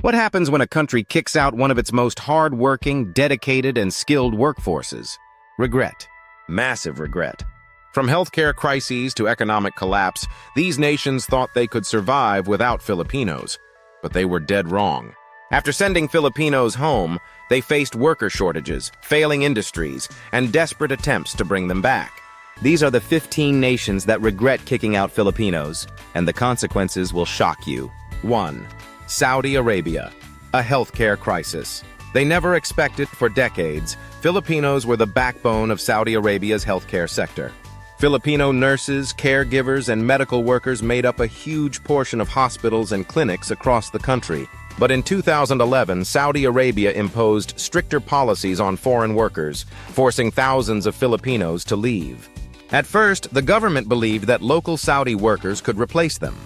What happens when a country kicks out one of its most hard-working, dedicated, and skilled workforces? Regret. Massive regret. From healthcare crises to economic collapse, these nations thought they could survive without Filipinos. But they were dead wrong. After sending Filipinos home, they faced worker shortages, failing industries, and desperate attempts to bring them back. These are the 15 nations that regret kicking out Filipinos, and the consequences will shock you. 1. Saudi Arabia. A healthcare crisis. They never expected for decades. Filipinos were the backbone of Saudi Arabia's healthcare sector. Filipino nurses, caregivers, and medical workers made up a huge portion of hospitals and clinics across the country. But in 2011, Saudi Arabia imposed stricter policies on foreign workers, forcing thousands of Filipinos to leave. At first, the government believed that local Saudi workers could replace them.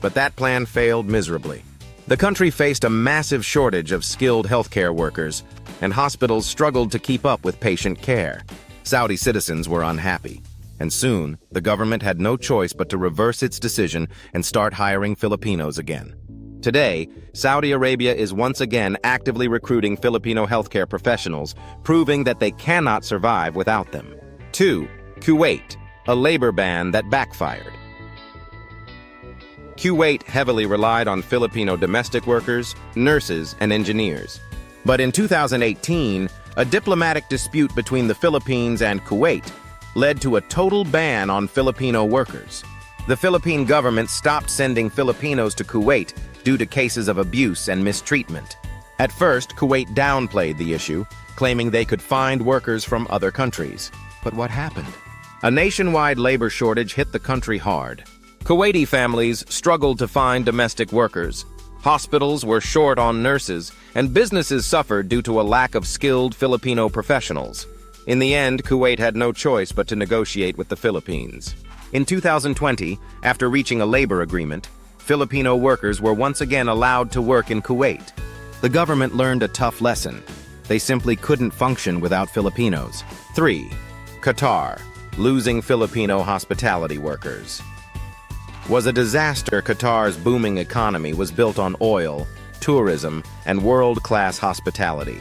But that plan failed miserably. The country faced a massive shortage of skilled healthcare workers, and hospitals struggled to keep up with patient care. Saudi citizens were unhappy, and soon, the government had no choice but to reverse its decision and start hiring Filipinos again. Today, Saudi Arabia is once again actively recruiting Filipino healthcare professionals, proving that they cannot survive without them. 2. Kuwait, a labor ban that backfired. Kuwait heavily relied on Filipino domestic workers, nurses, and engineers. But in 2018, a diplomatic dispute between the Philippines and Kuwait led to a total ban on Filipino workers. The Philippine government stopped sending Filipinos to Kuwait due to cases of abuse and mistreatment. At first, Kuwait downplayed the issue, claiming they could find workers from other countries. But what happened? A nationwide labor shortage hit the country hard. Kuwaiti families struggled to find domestic workers. Hospitals were short on nurses, and businesses suffered due to a lack of skilled Filipino professionals. In the end, Kuwait had no choice but to negotiate with the Philippines. In 2020, after reaching a labor agreement, Filipino workers were once again allowed to work in Kuwait. The government learned a tough lesson. They simply couldn't function without Filipinos. 3. Qatar, losing Filipino hospitality workers. Was a disaster. Qatar's booming economy was built on oil, tourism, and world-class hospitality.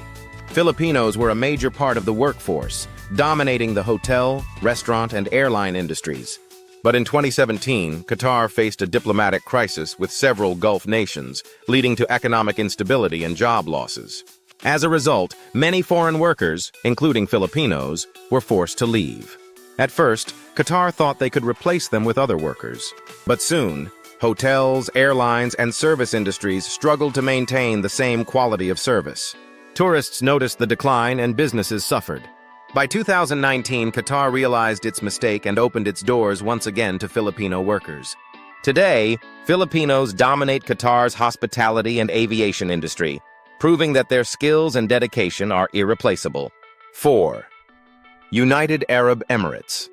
Filipinos were a major part of the workforce, dominating the hotel, restaurant, and airline industries. But in 2017, Qatar faced a diplomatic crisis with several Gulf nations, leading to economic instability and job losses. As a result, many foreign workers, including Filipinos, were forced to leave. At first, Qatar thought they could replace them with other workers. But soon, hotels, airlines, and service industries struggled to maintain the same quality of service. Tourists noticed the decline and businesses suffered. By 2019, Qatar realized its mistake and opened its doors once again to Filipino workers. Today, Filipinos dominate Qatar's hospitality and aviation industry, proving that their skills and dedication are irreplaceable. 4. United Arab Emirates,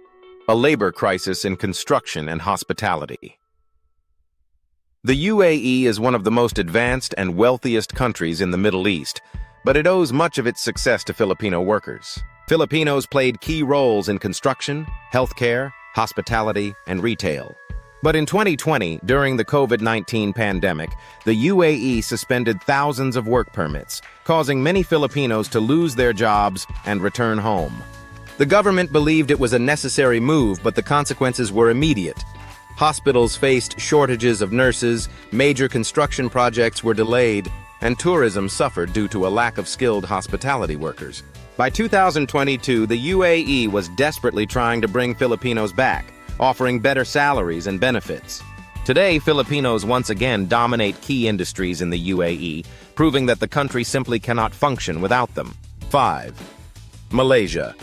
a labor crisis in construction and hospitality. The UAE is one of the most advanced and wealthiest countries in the Middle East, but it owes much of its success to Filipino workers. Filipinos played key roles in construction, healthcare, hospitality, and retail. But in 2020, during the COVID-19 pandemic, the UAE suspended thousands of work permits, causing many Filipinos to lose their jobs and return home. The government believed it was a necessary move, but the consequences were immediate. Hospitals faced shortages of nurses, major construction projects were delayed, and tourism suffered due to a lack of skilled hospitality workers. By 2022, the UAE was desperately trying to bring Filipinos back, offering better salaries and benefits. Today, Filipinos once again dominate key industries in the UAE, proving that the country simply cannot function without them. 5. Malaysia,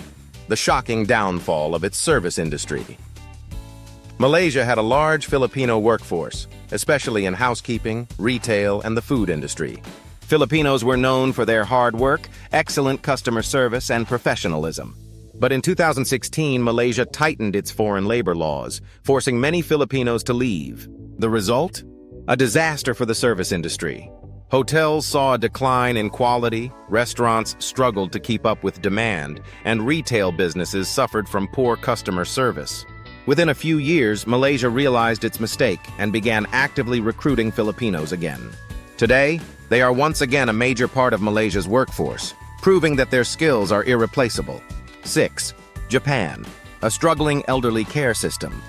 the shocking downfall of its service industry. Malaysia had a large Filipino workforce, especially in housekeeping, retail, and the food industry. Filipinos were known for their hard work, excellent customer service, and professionalism. But in 2016, Malaysia tightened its foreign labor laws, forcing many Filipinos to leave. The result? A disaster for the service industry. Hotels saw a decline in quality, restaurants struggled to keep up with demand, and retail businesses suffered from poor customer service. Within a few years, Malaysia realized its mistake and began actively recruiting Filipinos again. Today, they are once again a major part of Malaysia's workforce, proving that their skills are irreplaceable. 6. Japan, a struggling elderly care system.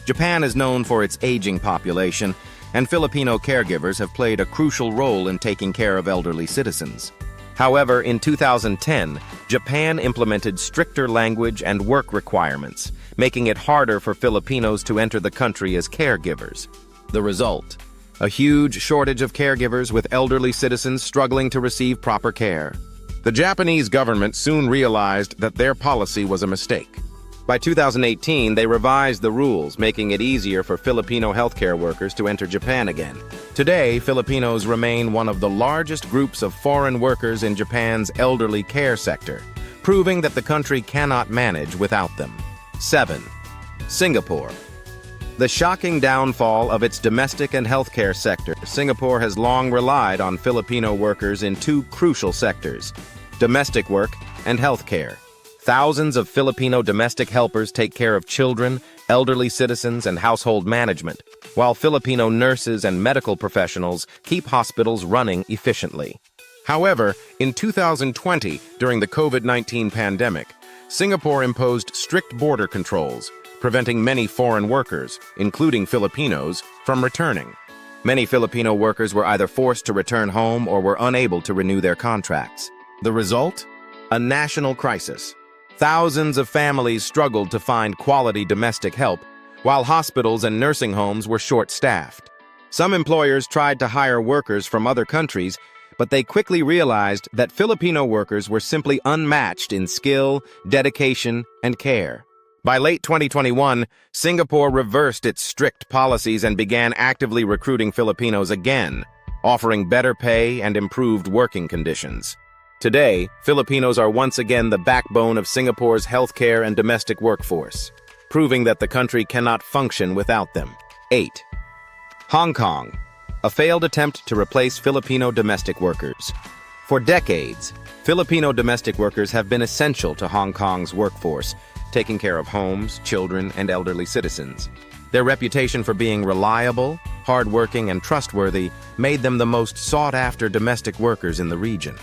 Japan is known for its aging population, and Filipino caregivers have played a crucial role in taking care of elderly citizens. However, in 2010, Japan implemented stricter language and work requirements, making it harder for Filipinos to enter the country as caregivers. The result: a huge shortage of caregivers, with elderly citizens struggling to receive proper care. The Japanese government soon realized that their policy was a mistake. By 2018, they revised the rules, making it easier for Filipino healthcare workers to enter Japan again. Today, Filipinos remain one of the largest groups of foreign workers in Japan's elderly care sector, proving that the country cannot manage without them. 7. Singapore. The shocking downfall of its domestic and healthcare sector, Singapore has long relied on Filipino workers in two crucial sectors: domestic work and healthcare. Thousands of Filipino domestic helpers take care of children, elderly citizens, and household management, while Filipino nurses and medical professionals keep hospitals running efficiently. However, in 2020, during the COVID-19 pandemic, Singapore imposed strict border controls, preventing many foreign workers, including Filipinos, from returning. Many Filipino workers were either forced to return home or were unable to renew their contracts. The result? A national crisis. Thousands of families struggled to find quality domestic help, while hospitals and nursing homes were short-staffed. Some employers tried to hire workers from other countries, but they quickly realized that Filipino workers were simply unmatched in skill, dedication, and care. By late 2021, Singapore reversed its strict policies and began actively recruiting Filipinos again, offering better pay and improved working conditions. Today, Filipinos are once again the backbone of Singapore's healthcare and domestic workforce, proving that the country cannot function without them. 8. Hong Kong, a failed attempt to replace Filipino domestic workers. For decades, Filipino domestic workers have been essential to Hong Kong's workforce, taking care of homes, children, and elderly citizens. Their reputation for being reliable, hardworking, and trustworthy made them the most sought-after domestic workers in the region.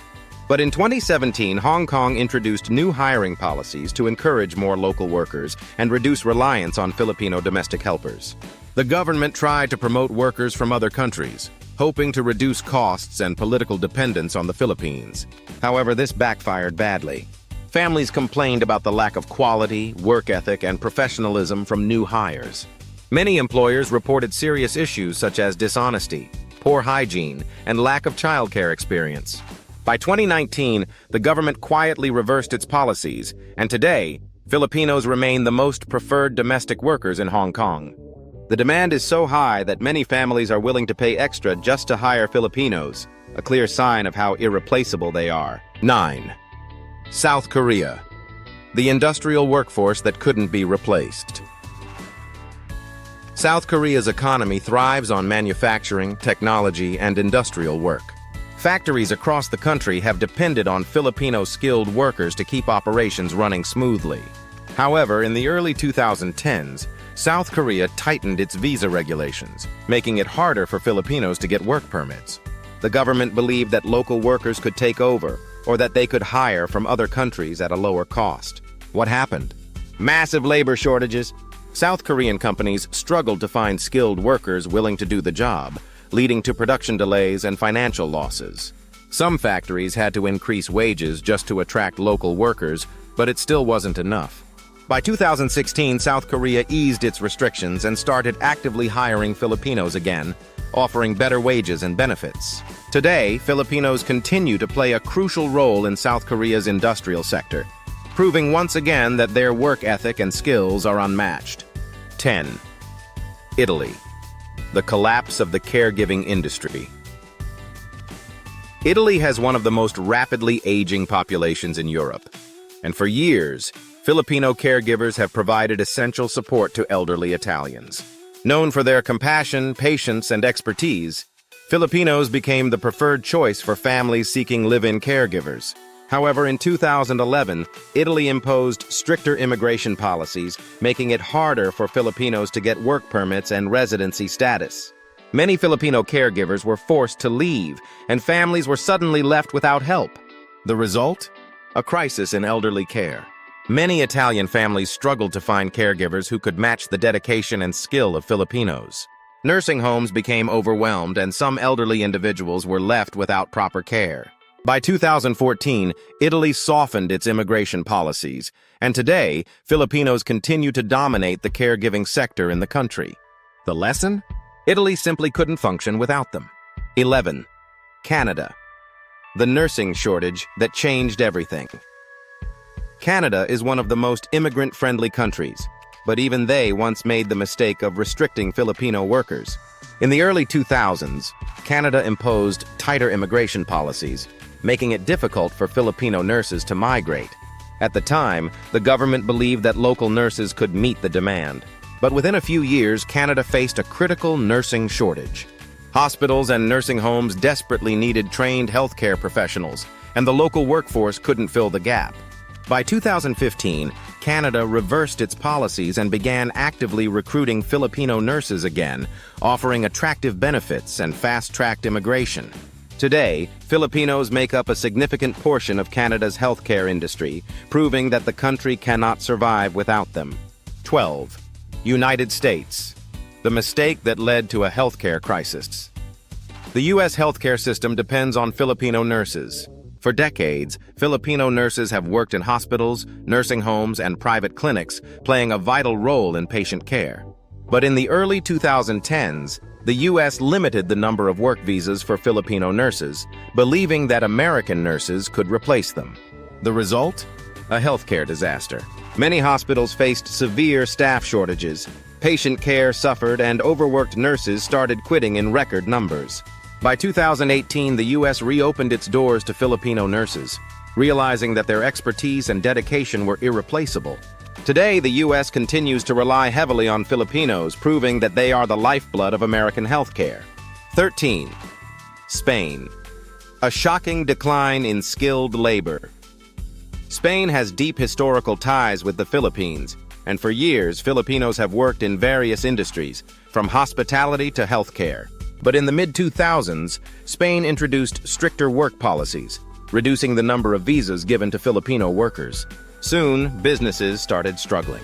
But in 2017, Hong Kong introduced new hiring policies to encourage more local workers and reduce reliance on Filipino domestic helpers. The government tried to promote workers from other countries, hoping to reduce costs and political dependence on the Philippines. However, this backfired badly. Families complained about the lack of quality, work ethic, and professionalism from new hires. Many employers reported serious issues such as dishonesty, poor hygiene, and lack of childcare experience. By 2019, the government quietly reversed its policies, and today, Filipinos remain the most preferred domestic workers in Hong Kong. The demand is so high that many families are willing to pay extra just to hire Filipinos, a clear sign of how irreplaceable they are. 9. South Korea, the industrial workforce that couldn't be replaced. South Korea's economy thrives on manufacturing, technology, and industrial work. Factories across the country have depended on Filipino skilled workers to keep operations running smoothly. However, in the early 2010s, South Korea tightened its visa regulations, making it harder for Filipinos to get work permits. The government believed that local workers could take over, or that they could hire from other countries at a lower cost. What happened? Massive labor shortages. South Korean companies struggled to find skilled workers willing to do the job, leading to production delays and financial losses. Some factories had to increase wages just to attract local workers, but it still wasn't enough. By 2016, South Korea eased its restrictions and started actively hiring Filipinos again, offering better wages and benefits. Today, Filipinos continue to play a crucial role in South Korea's industrial sector, proving once again that their work ethic and skills are unmatched. 10. Italy, the collapse of the caregiving industry. Italy has one of the most rapidly aging populations in Europe, and for years, Filipino caregivers have provided essential support to elderly Italians. Known for their compassion, patience, and expertise, Filipinos became the preferred choice for families seeking live-in caregivers. However, in 2011, Italy imposed stricter immigration policies, making it harder for Filipinos to get work permits and residency status. Many Filipino caregivers were forced to leave, and families were suddenly left without help. The result? A crisis in elderly care. Many Italian families struggled to find caregivers who could match the dedication and skill of Filipinos. Nursing homes became overwhelmed, and some elderly individuals were left without proper care. By 2014, Italy softened its immigration policies, and today, Filipinos continue to dominate the caregiving sector in the country. The lesson? Italy simply couldn't function without them. 11. Canada. The nursing shortage that changed everything. Canada is one of the most immigrant-friendly countries, but even they once made the mistake of restricting Filipino workers. In the early 2000s, Canada imposed tighter immigration policies, making it difficult for Filipino nurses to migrate. At the time, the government believed that local nurses could meet the demand. But within a few years, Canada faced a critical nursing shortage. Hospitals and nursing homes desperately needed trained healthcare professionals, and the local workforce couldn't fill the gap. By 2015, Canada reversed its policies and began actively recruiting Filipino nurses again, offering attractive benefits and fast-tracked immigration. Today, Filipinos make up a significant portion of Canada's healthcare industry, proving that the country cannot survive without them. 12. United States. The mistake that led to a healthcare crisis. The U.S. healthcare system depends on Filipino nurses. For decades, Filipino nurses have worked in hospitals, nursing homes, and private clinics, playing a vital role in patient care. But in the early 2010s, the U.S. limited the number of work visas for Filipino nurses, believing that American nurses could replace them. The result? A healthcare disaster. Many hospitals faced severe staff shortages, patient care suffered, and overworked nurses started quitting in record numbers. By 2018, the U.S. reopened its doors to Filipino nurses, realizing that their expertise and dedication were irreplaceable. Today, the U.S. continues to rely heavily on Filipinos, proving that they are the lifeblood of American healthcare. 13. Spain. A shocking decline in skilled labor. Spain has deep historical ties with the Philippines, and for years, Filipinos have worked in various industries, from hospitality to healthcare. But in the mid-2000s, Spain introduced stricter work policies, reducing the number of visas given to Filipino workers. Soon, businesses started struggling.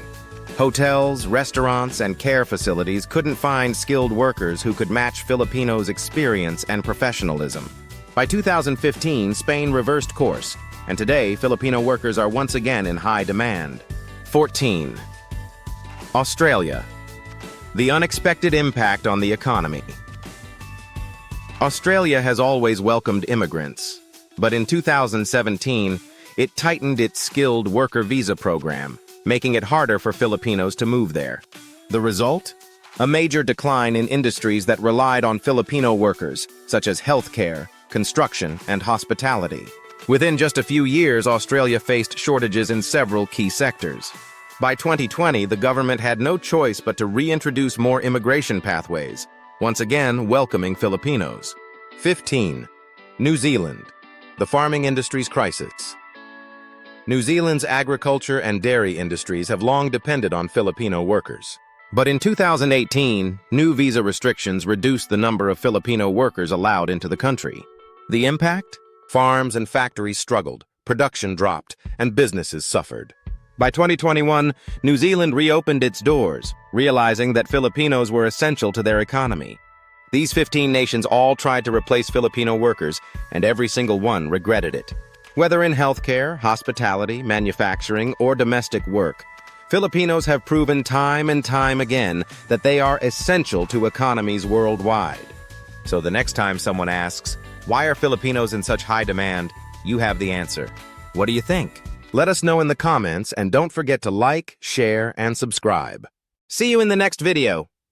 Hotels, restaurants, and care facilities couldn't find skilled workers who could match Filipinos' experience and professionalism. By 2015, Spain reversed course, and today, Filipino workers are once again in high demand. 14. Australia. The unexpected impact on the economy. Australia has always welcomed immigrants, but in 2017, it tightened its skilled worker visa program, making it harder for Filipinos to move there. The result? A major decline in industries that relied on Filipino workers, such as healthcare, construction, and hospitality. Within just a few years, Australia faced shortages in several key sectors. By 2020, the government had no choice but to reintroduce more immigration pathways, once again welcoming Filipinos. 15. New Zealand. The farming industry's crisis. New Zealand's agriculture and dairy industries have long depended on Filipino workers. But in 2018, new visa restrictions reduced the number of Filipino workers allowed into the country. The impact? Farms and factories struggled, production dropped, and businesses suffered. By 2021, New Zealand reopened its doors, realizing that Filipinos were essential to their economy. These 15 nations all tried to replace Filipino workers, and every single one regretted it. Whether in healthcare, hospitality, manufacturing, or domestic work, Filipinos have proven time and time again that they are essential to economies worldwide. So the next time someone asks, why are Filipinos in such high demand? You have the answer. What do you think? Let us know in the comments, and don't forget to like, share, and subscribe. See you in the next video.